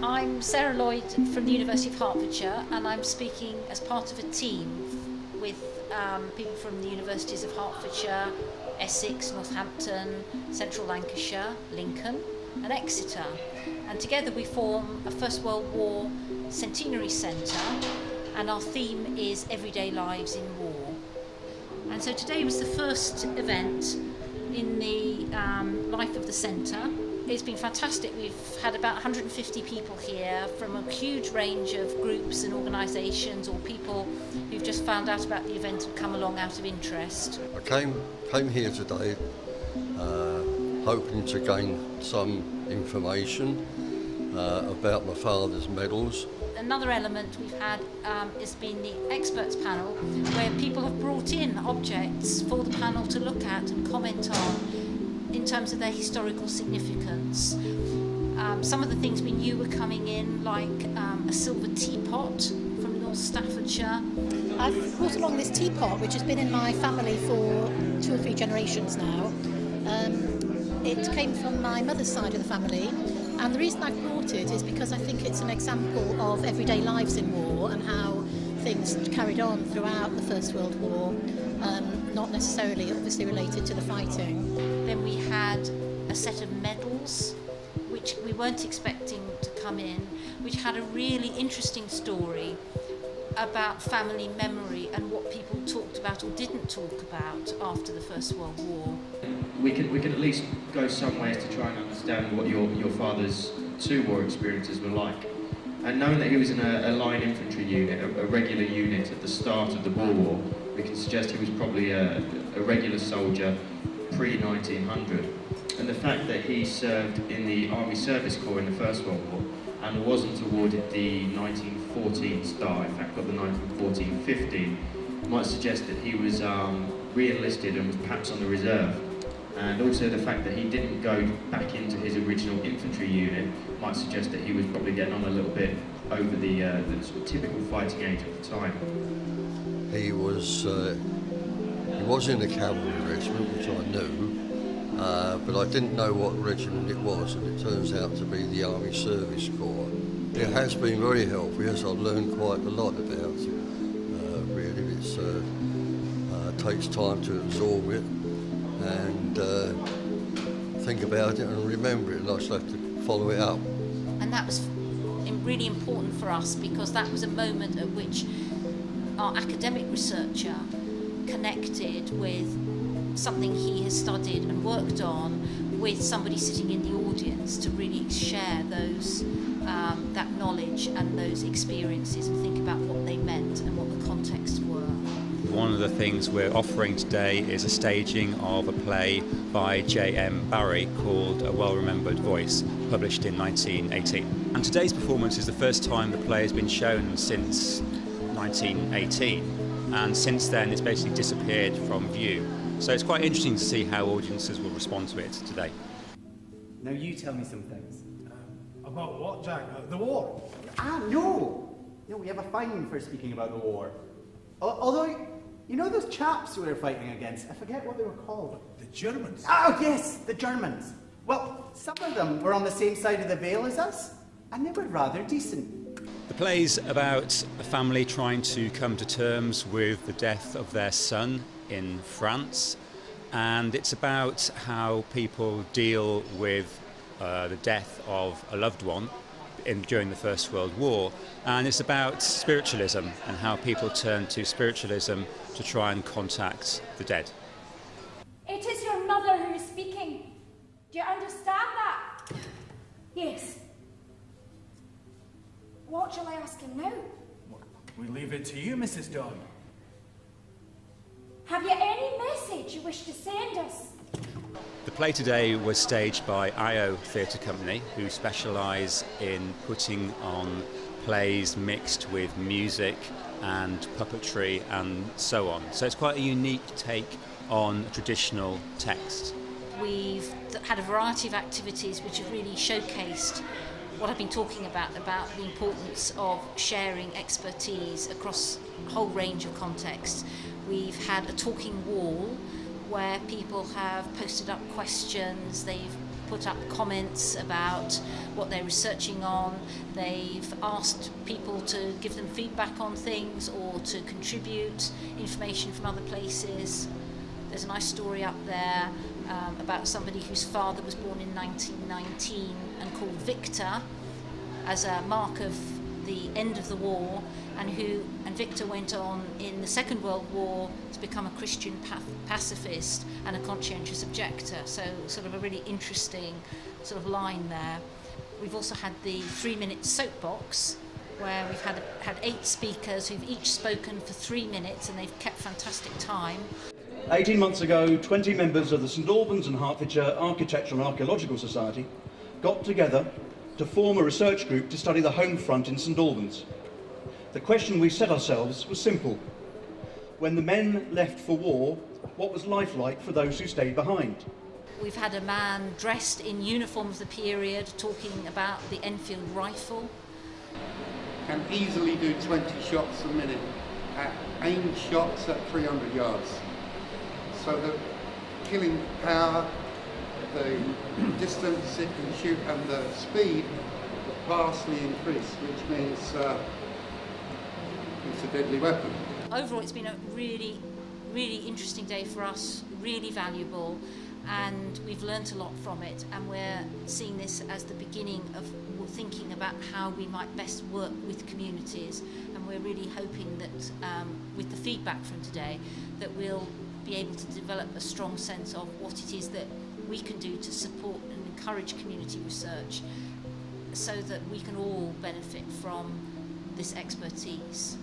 I'm Sarah Lloyd from the University of Hertfordshire, and I'm speaking as part of a team with people from the Universities of Hertfordshire, Essex, Northampton, Central Lancashire, Lincoln and Exeter. And together we form a First World War Centenary Centre, and our theme is Everyday Lives in War. And so today was the first event in the life of the centre. It's been fantastic. We've had about 150 people here from a huge range of groups and organisations, or people who've just found out about the event and come along out of interest. I came here today hoping to gain some information about my father's medals. Another element we've had has been the experts panel, where people have brought in objects for the panel to look at and comment on in terms of their historical significance. Some of the things we knew were coming in, like a silver teapot from North Staffordshire. I've brought along this teapot, which has been in my family for 2 or 3 generations now. It came from my mother's side of the family, and the reason I brought it is because I think it's an example of everyday lives in war and how things carried on throughout the First World War, not necessarily obviously related to the fighting. Then we had a set of medals, which we weren't expecting to come in, which had a really interesting story about family memory and what people talked about or didn't talk about after the First World War. We can at least go some ways to try and understand what your father's 2 war experiences were like. And knowing that he was in a line infantry unit, a regular unit at the start of the Boer War, we can suggest he was probably a regular soldier pre-1900. And the fact that he served in the Army Service Corps in the First World War and wasn't awarded the 1914 star, in fact got the 1914-15, might suggest that he was re-enlisted and was perhaps on the reserve. And also the fact that he didn't go back into his original infantry unit might suggest that he was probably getting on a little bit over the sort of typical fighting age at the time. He was in a cavalry regiment, which I knew, but I didn't know what regiment it was, and it turns out to be the Army Service Corps. It has been very helpful, yes, I've learned quite a lot about it, really. It takes time to absorb it and think about it and remember it, and I just have to follow it up. And that was really important for us, because that was a moment at which our academic researcher connected with something he has studied and worked on with somebody sitting in the audience to really share those that knowledge and those experiences and think about what they meant and what the contexts were. One of the things we're offering today is a staging of a play by J.M. Barrie called A Well-Remembered Voice, published in 1918. And today's performance is the first time the play has been shown since 1918, and since then it's basically disappeared from view. So it's quite interesting to see how audiences will respond to it today. Now you tell me some things. About what, Jack? The war? No, we have a fine for speaking about the war. Although, you know those chaps we were fighting against? I forget what they were called. The Germans? Oh, yes, the Germans. Well, some of them were on the same side of the veil as us, and they were rather decent. The play's about a family trying to come to terms with the death of their son in France, and it's about how people deal with the death of a loved one during the First World War, and it's about spiritualism and how people turn to spiritualism to try and contact the dead. It is your mother who is speaking. Do you understand that? Yes. What shall I ask him now? We leave it to you, Mrs. Dawn. Have you any message you wish to send us? The play today was staged by IO Theatre Company, who specialise in putting on plays mixed with music and puppetry and so on. So it's quite a unique take on traditional text. We've had a variety of activities which have really showcased what I've been talking about the importance of sharing expertise across a whole range of contexts. We've had a talking wall where people have posted up questions, they've put up comments about what they're researching on. They've asked people to give them feedback on things or to contribute information from other places. There's a nice story up there about somebody whose father was born in 1919 and called Victor as a mark of the end of the war, and Victor went on in the Second World War to become a Christian pacifist and a conscientious objector. So sort of a really interesting sort of line there. We've also had the 3-minute soapbox, where we've had 8 speakers who've each spoken for 3 minutes, and they've kept fantastic time. 18 months ago, 20 members of the St Albans and Hertfordshire Architectural and Archaeological Society got together to form a research group to study the home front in St Albans. The question we set ourselves was simple. When the men left for war, what was life like for those who stayed behind? We've had a man dressed in uniform of the period talking about the Enfield rifle. Can easily do 20 shots a minute at aimed shots at 300 yards. So the killing power, the distance it can shoot and the speed vastly increased, which means it's a deadly weapon. Overall, it's been a really, really interesting day for us, really valuable, and we've learnt a lot from it, and we're seeing this as the beginning of thinking about how we might best work with communities, and we're really hoping that with the feedback from today that we'll be able to develop a strong sense of what it is that we can do to support and encourage community research so that we can all benefit from this expertise.